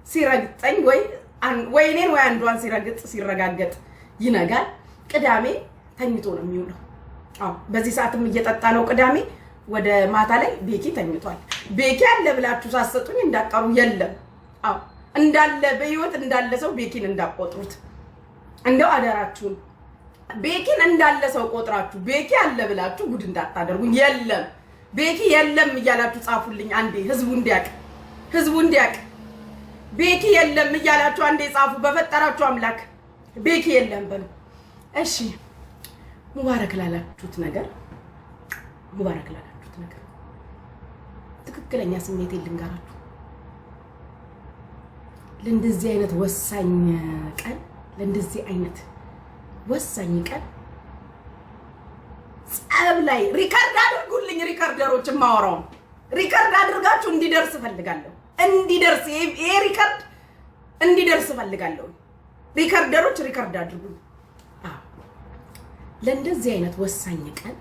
ሲረግጠኝ ወይ እኔን ወይ አንዷን ሲረጋገጥ ይነጋል። ቅዳሜ ተኝቶ ነው የሚውለው። በዚህ ሰዓትም እየጠጣ ነው። ቅዳሜ ወደ ማታ ላይ ቤኪ ተኝቷል። ቤኪ አለ ብላችሁ ሳሰጡኝ እንዳቀሩ የለም። እንዳለ በህይወት እንዳለ ሰው ቤኪን እንዳቆጥሩት እንደው አደራችሁን። ቤኪን እንዳለ ሰው ቆጥራችሁ ቤኪ አለ ብላችሁ ጉድ እንዳታደርጉኝ። የለም ቤኪ የለም እያላችሁ ጻፉልኝ አንዴ፣ ህዝቡ እንዲያቅ ቤኪ የለም እያላችሁ አንዴ ጻፉ። በፈጠራችሁ አምላክ ቤኪ የለም በሉ። እሺ ሙባረክ ላላችሁት ነገር ትክክለኛ ስሜት ልንገራችሁ። ለእንደዚህ አይነት ወሳኝ ቀን ጸብ ላይ ሪካርድ አድርጉልኝ። ሪካርደሮች ማወራው ሪካርድ አድርጋችሁ እንዲደርስ ፈልጋለሁ። ይሄ ሪካርድ እንዲደርስ ፈልጋለሁ። ሪካርደሮች ሪካርድ አድርጉልኝ። ለእንደዚህ አይነት ወሳኝ ቀን፣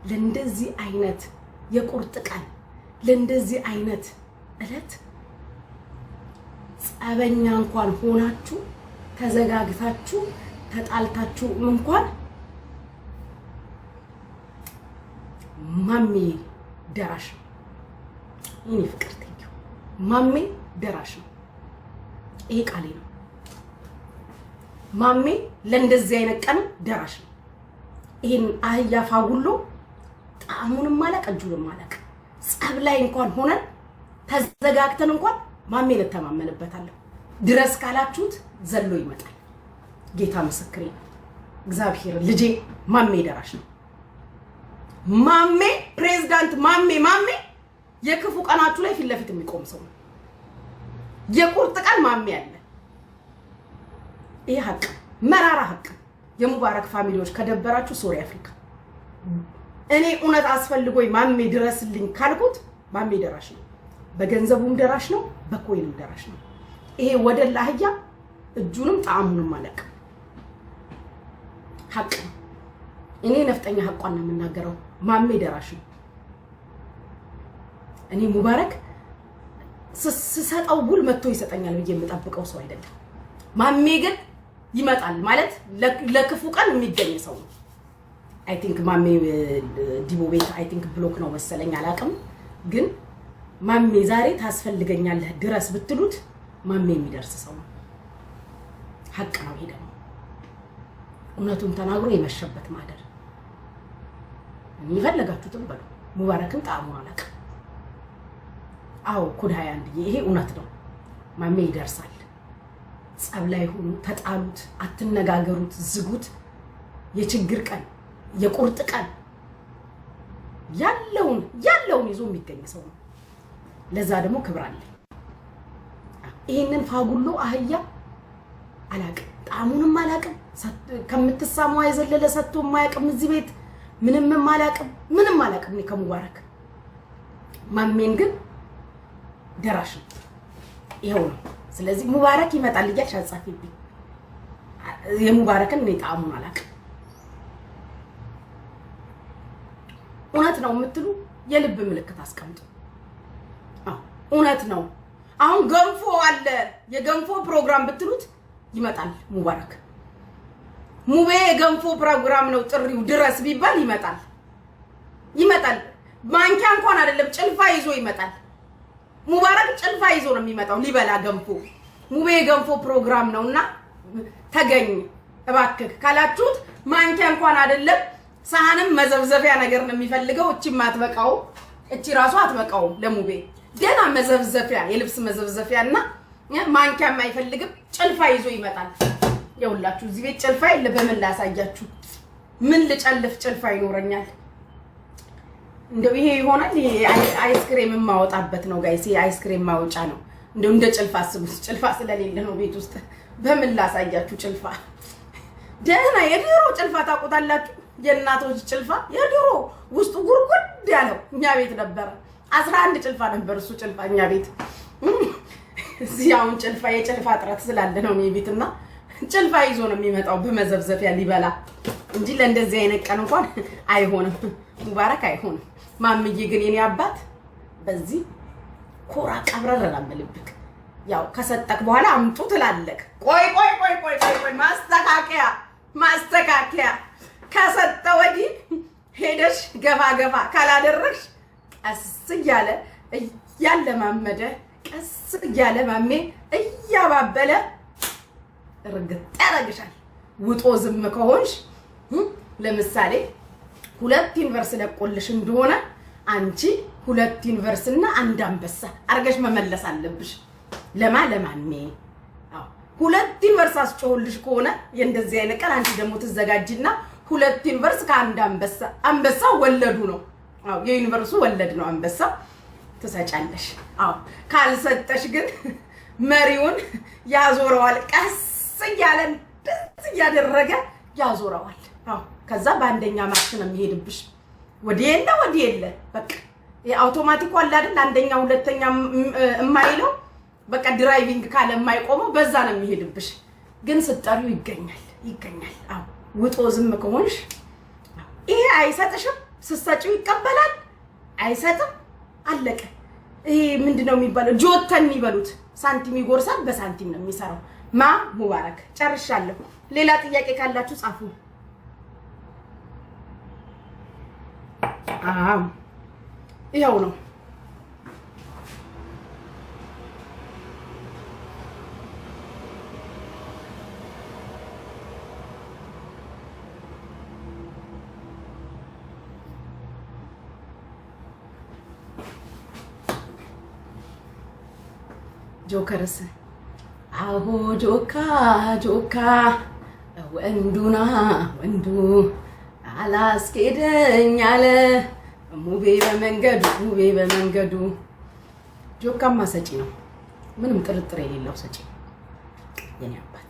ለእንደዚህ አይነት የቁርጥ ቀን፣ ለእንደዚህ አይነት እለት ጸበኛ እንኳን ሆናችሁ ተዘጋግታችሁ ተጣልታችሁ እንኳን ማሜ ደራሽ ነው። ይሄ ፍቅር ተይው። ማሜ ደራሽ ነው። ይሄ ቃሌ ነው። ማሜ ለእንደዚህ አይነት ቀን ደራሽ ነው። ይሄን አህያ ፋጉሎ ጣሙንም ማለቅ እጁንም ማለቅ ጸብ ላይ እንኳን ሆነን ተዘጋግተን እንኳን ማሜ ለተማመንበታለሁ። ድረስ ካላችሁት ዘሎ ይመጣል። ጌታ ምስክሬ ነው። እግዚአብሔር ልጄ ማሜ ደራሽ ነው። ማሜ ፕሬዝዳንት ማሜ የክፉ ቀናችሁ ላይ ፊት ለፊት የሚቆም ሰው ነው። የቁርጥ ቀን ማሜ አለ። ይሄ ሀቅ መራራ ሀቅ። የሙባረክ ፋሚሊዎች ከደበራችሁ ሶሪ አፍሪካ። እኔ እውነት አስፈልጎኝ ማሜ ድረስልኝ ካልኩት ማሜ ደራሽ ነው። በገንዘቡም ደራሽ ነው፣ በኮይንም ደራሽ ነው። ይሄ ወደላ አህያ እጁንም ጣሙንም ማለቅ ሀቅ ነው። እኔ ነፍጠኛ ሀቋን ነው የምናገረው። ማሜ ደራሽ ነው። እኔ ሙባረክ ስሰጠው ጉል መጥቶ ይሰጠኛል ብዬ የምጠብቀው ሰው አይደለም። ማሜ ግን ይመጣል ማለት ለክፉ ቀን የሚገኝ ሰው ነው። አይ ቲንክ ማሜ ዲቦ ቤት አይ ቲንክ ብሎክ ነው መሰለኝ አላቅም። ግን ማሜ ዛሬ ታስፈልገኛለህ ድረስ ብትሉት ማሜ የሚደርስ ሰው ነው። ሀቅ ነው። ይሄ ደግሞ እውነቱን ተናግሮ የመሸበት ማደር። ይፈልጋችሁትም በሉ። ሙባረክም ጣሙን አላቅም። ኩዳያ አንድዬ ይሄ እውነት ነው። ማሜ ይደርሳል። ጸብ ላይ ሆኑ፣ ተጣሉት፣ አትነጋገሩት፣ ዝጉት። የችግር ቀን የቁርጥ ቀን ያለውን ይዞ የሚገኝ ሰው ነው። ለዛ ደግሞ ክብር አለ። ይሄንን ፋጉሎ አህያ አላቅም፣ ጣሙንም አላቅም። ከምትሳሙ አይዘለለ ሰጥቶ ማያቅም። እዚህ ቤት ምንም አላቅም ከሙባረክ። ማሜን ግን ደራሽ ነው። ይሄው ነው። ስለዚህ ሙባረክ ይመጣል እያልሽ አጻፊብኝ። የሙባረክን እኔ ጣሙን አላቅም። እውነት ነው የምትሉ የልብ ምልክት አስቀምጡ። እውነት ነው። አሁን ገንፎ አለ፣ የገንፎ ፕሮግራም ብትሉት ይመጣል ሙባረክ። ሙቤ የገንፎ ፕሮግራም ነው ጥሪው ድረስ ቢባል ይመጣል። ማንኪያ እንኳን አይደለም ጭልፋ ይዞ ይመጣል። ሙባረክ ጭልፋ ይዞ ነው የሚመጣው ሊበላ ገንፎ። ሙቤ የገንፎ ፕሮግራም ነውና ተገኝ እባክህ ካላችሁት ማንኪያ እንኳን አይደለም ሳህንም መዘብዘፊያ ነገር ነው የሚፈልገው። እቺ ማትበቃው እቺ ራሱ አትበቃው ለሙቤ። ደና መዘብዘፊያ የልብስ መዘብዘፊያና ማንኪያ የማይፈልግም ጭልፋ ይዞ ይመጣል። ይኸውላችሁ እዚህ ቤት ጭልፋ የለ። በምን ላሳያችሁ? ምን ልጨልፍ ጭልፋ ይኖረኛል? እንደው ይሄ ይሆናል። ይሄ አይስክሬም ማውጣበት ነው ጋይስ። ይሄ አይስክሬም ማውጫ ነው። እንደው እንደ ጭልፋ አስቡት። ጭልፋ ስለሌለ ነው ቤት ውስጥ። በምን ላሳያችሁ ጭልፋ? ደህና የድሮ ጭልፋ ታውቁታላችሁ? የእናቶች ጭልፋ የድሮ ውስጡ ጉርጉድ ያለው እኛ ቤት ነበር። 11 ጭልፋ ነበር እሱ ጭልፋ እኛ ቤት። እዚህ አሁን ጭልፋ የጭልፋ ጥረት ስላለ ነው ቤትና ጭልፋ ይዞ ነው የሚመጣው በመዘብዘፊያ ሊበላ እንጂ ለእንደዚህ አይነት ቀን እንኳን አይሆንም። ሙባረክ አይሆንም። ማምዬ ግን የኔ አባት በዚህ ኮራ ቀብረር አላመልብክ ያው ከሰጠክ በኋላ አምጡ ትላለክ። ቆይ ማስተካከያ ከሰጠ ወዲህ ሄደሽ ገባ ካላደረግሽ ቀስ እያለ ያለማመደ ቀስ እያለ ማሜ እያባበለ እርግጥ ያረግሻል። ውጦ ዝም ከሆንሽ ለምሳሌ 2 ዩኒቨርሲቲ ለቆልሽ እንደሆነ አንቺ 2 ዩኒቨርሲቲ እና 1 አንበሳ አርገሽ መመለስ አለብሽ። ለማሜ 2 ዩኒቨርሲቲ አስጮህልሽ ከሆነ እንደዚህ አይነት ቀን አንቺ ደግሞ ትዘጋጅና 2 ዩኒቨርሲቲ ከአንድ አንበሳ ወለዱ ነው። የዩኒቨርሲቲ ወለድ ነው አንበሳ ትሰጫለሽ። ካልሰጠሽ ግን መሪውን ያዞረዋል። ቀስ እያለ ያደረገ ያዞረዋል። ከዛ በአንደኛ ማርሽ ነው የሚሄድብሽ። ወዲህ የለ በቃ የአውቶማቲክ ወላ አይደል አንደኛ ሁለተኛ የማይለው በቃ ድራይቪንግ ካለ የማይቆመው በዛ ነው የሚሄድብሽ። ግን ስትጠሪው ይገኛል። ውጦ ዝም ከሆንሽ ይሄ አይሰጥሽም። ስትሰጪው ይቀበላል፣ አይሰጥም። አለቀ። ይሄ ምንድነው የሚባለው? ጆተን ይበሉት። ሳንቲም ይጎርሳል፣ በሳንቲም ነው የሚሰራው። ሙባረክ ጨርሻለሁ። ሌላ ጥያቄ ካላችሁ ጻፉ። ይኸው ነው። ጆከርስ አሆ ጆካ ወንዱና ወንዱ አላስኬደኝ አለ ሙቤ በመንገዱ ጆካማ ሰጪ ነው። ምንም ጥርጥር የሌለው ሰጪ የኔ አባት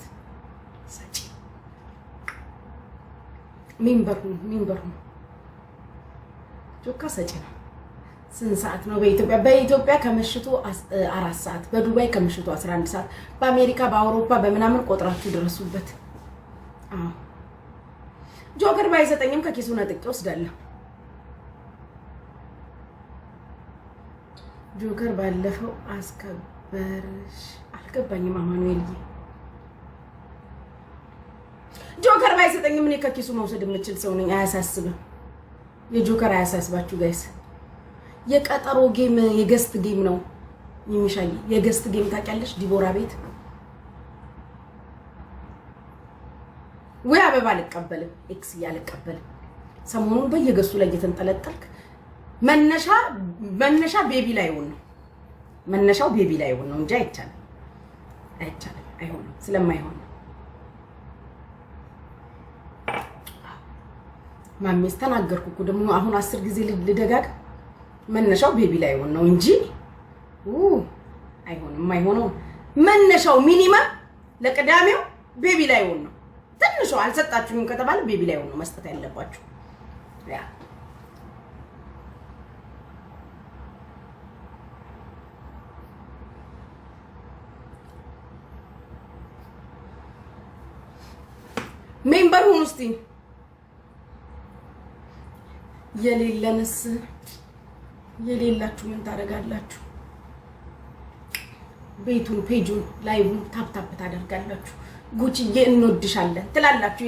ሰጪ ሚንበሩ ጆካ ሰጪ ነው። ስንት ሰዓት ነው በኢትዮጵያ ከምሽቱ 4 ሰዓት፣ በዱባይ ከምሽቱ 11 ሰዓት፣ በአሜሪካ በአውሮፓ በመናምን ቆጥራችሁ ድረሱበት። ጆከር ባይሰጠኝም ከኪሱ ነጥቄ ወስዳለሁ። ጆከር ባለፈው አስከበርሽ አልገባኝም። አማኑኤልዬ ጆከር ባይሰጠኝም እኔ ከኪሱ መውሰድ የምችል ሰው ነኝ። አያሳስብም። የጆከር አያሳስባችሁ ጋይስ። የቀጠሮ ጌም የገስት ጌም ነው የሚሻይ። የገስት ጌም ታውቂያለሽ? ዲቦራ ቤት ወይ አበባ አልቀበልም፣ ኤክስ ያልቀበልም። ሰሞኑን በየገሱ ላይ እየተንጠለጠልክ መነሻ ቤቢ ላይ ሆኖ መነሻው ቤቢ ላይ ሆኖ እንጂ አይቻልም፣ አይሆንም። ስለማይሆን ማሚስ ተናገርኩ እኮ ደግሞ አሁን 10 ጊዜ ልደጋግ። መነሻው ቤቢ ላይ ሆኖ ነው እንጂ አይሆንም። አይሆነው መነሻው ሚኒመም ለቅዳሜው ቤቢ ላይ ሆኖ ነው። ትንሹ አልሰጣችሁም ከተባለ ቤቢ ላይ ሆኖ መስጠት ያለባችሁ። ያ ሜምበር ሁኑ እስቲ። የሌላችሁ ምን ታደርጋላችሁ? ቤቱን ፔጁን ላይቡን ታፕ ታደርጋላችሁ። ጉቺዬ እንወድሻለን ትላላችሁ።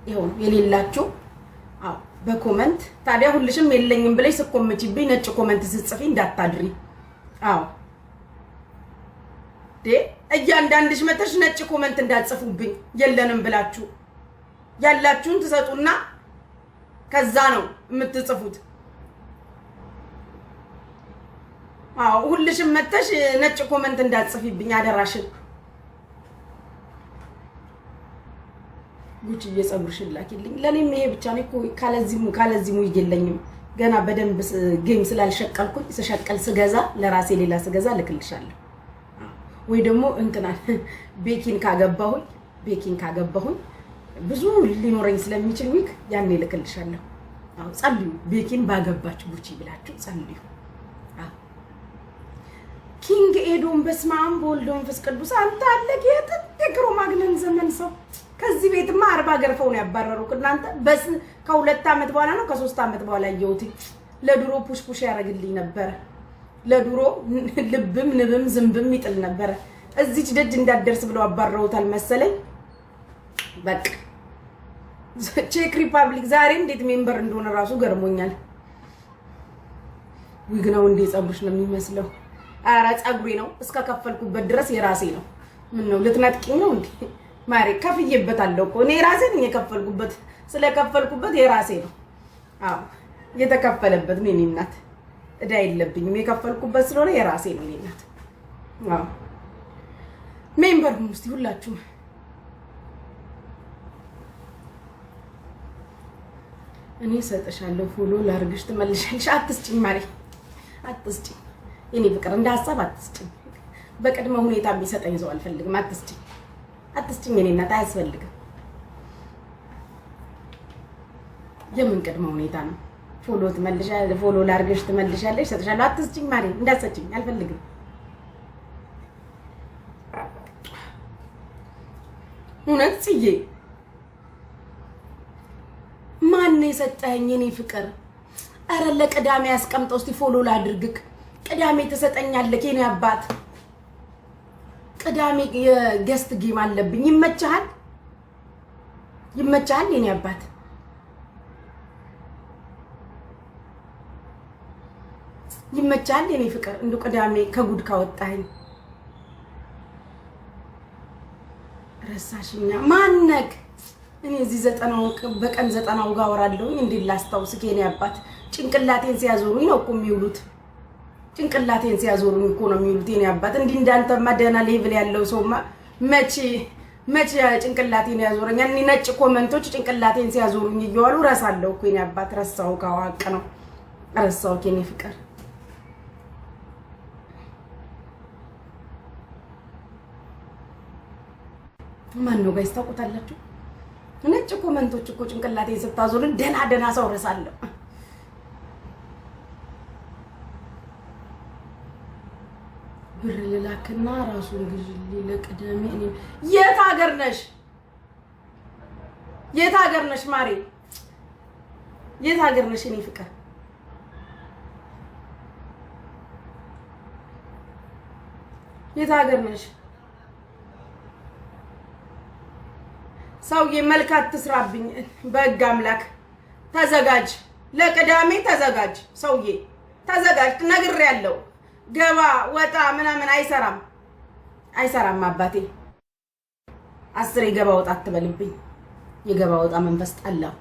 ይሄው የሌላችሁ በኮመንት ታዲያ ሁልሽም የለኝም ብለሽ ስኮመችብኝ ነጭ ኮመንት ስጽፊ እንዳታድሪ። እያንዳንድሽ መተሽ ነጭ ኮመንት እንዳትጽፉብኝ የለንም ብላችሁ ያላችሁን ትሰጡና ከዛ ነው የምትጽፉት። ሁልሽም መተሽ ነጭ ኮመንት እንዳትጽፊብኝ አደራሽን። ጉቺዬ ጸጉርሽን ላኪልኝ። ለኔም ይሄ ብቻ ነው እኮ ካለዚሙ ይገለኝም። ገና በደንብ ጌም ስላልሸቀልኩኝ ስሸቀል ስገዛ ለራሴ ሌላ ስገዛ ልክልሻለሁ። ወይ ደግሞ እንትና ቤኪን ካገባሁኝ ብዙ ሊኖረኝ ስለሚችል ዊክ ያኔ ልክልሻለሁ። ጸልዩ። ቤኪን ባገባችሁ ጉቺ ብላችሁ ጸልዩ። ኪንግ ኤዶም በስማም በወልድ መንፈስ ቅዱስ አንተ አለ ጌታ ተክሮ ማግነን ዘመን ሰው ከዚህ ቤትማ 40 ገርፈው ነው ያባረሩት። እናንተ በስ ከ2 አመት በኋላ ነው ከ3 አመት በኋላ ያየሁት። ለድሮ ፑሽ ያረግልኝ ነበር። ለድሮ ልብም ንብም ዝምብም ይጥል ነበር እዚች ደጅ እንዳደርስ ብለው አባረውታል መሰለኝ በቃ ቼክ ሪፐብሊክ ዛሬ እንዴት ሜምበር እንደሆነ ራሱ ገርሞኛል ወግናው እንዴ ጸጉርሽ ነው የሚመስለው አራ ጸጉሬ ነው እስከ ከፈልኩበት ድረስ የራሴ ነው ምን ነው ልትነጥቂኝ ነው እንዴ ማሪ ከፍዬበታለሁ እኮ እኔ ራሴ ነኝ የከፈልኩበት ስለከፈልኩበት የራሴ ነው አዎ የተከፈለበት ምን እናት እዳ የለብኝም የከፈልኩበት ስለሆነ የራሴ ነው እናት አዎ ሜምበር ሙስቲ ሁላችሁ እኔ ሰጠሻለሁ ፎሎ ላርግሽ ትመልሻለሽ አትስጪኝ ማሪ አትስጪኝ የኔ ፍቅር እንደ ሐሳብ አትስጪኝ በቀድሞ ሁኔታ ቢሰጠኝ ዘው አልፈልግም አትስጪኝ የኔ እናት አያስፈልግም የምን ቀድሞ ሁኔታ ነው ፎሎ ትመልሻለሽ ፎሎ ላርግሽ ትመልሻለሽ ሰጠሻለሁ አትስጪኝ ማሪ እንዳትሰጪኝ አልፈልግም እውነት ጽዬ ማን የሰጠኝ የኔ ፍቅር አረ ለቅዳሜ ያስቀምጠው እስቲ ፎሎ ላድርግክ ቅዳሜ ተሰጠኛለህ የኔ አባት ቅዳሜ የገስት ጌም አለብኝ ይመቻል የኔ አባት ይመቻል የኔ ፍቅር እንዱ ቅዳሜ ከጉድ ካወጣኝ ረሳሽኛ ማነክ እኔ እዚህ 90 በቀን 90 ጋር ወራለሁ እንዴ ላስታውስክ የኔ አባት ጭንቅላቴን ሲያዞሩኝ ነው እኮ የሚውሉት ጭንቅላቴን ሲያዞሩኝ እኮ ነው የሚውሉት የኔ አባት እንዴ እንዳንተ ማደና ሌቭል ያለው ሰውማ መቼ ጭንቅላቴን ያዞረኛል እኔ ነጭ ኮሜንቶች ጭንቅላቴን ሲያዞሩኝ ይዋሉ ረሳለሁ እኮ የኔ አባት ረሳው ካዋቀ ነው ረሳው የኔ ፍቅር ማን ነው ጋይስ ታውቁታላችሁ ነጭ ኮሜንቶች እኮ ጭንቅላቴን ስታዞሩኝ ደና ሰው ረሳለሁ ብር ልላክና ራሱን ግዢልኝ ለቅዳሜ እኔ የት ሀገር ነሽ ማሪ የት ሀገር ነሽ እኔ ፍቅር የት ሀገር ነሽ ሰውዬ መልካት ትስራብኝ በሕግ አምላክ ተዘጋጅ ለቅዳሜ ተዘጋጅ ሰውዬ ተዘጋጅ ነግሬያለሁ ገባ ወጣ ምናምን አይሰራም አባቴ 10 የገባ ወጣ አትበልብኝ የገባ ወጣ መንፈስ ጣላው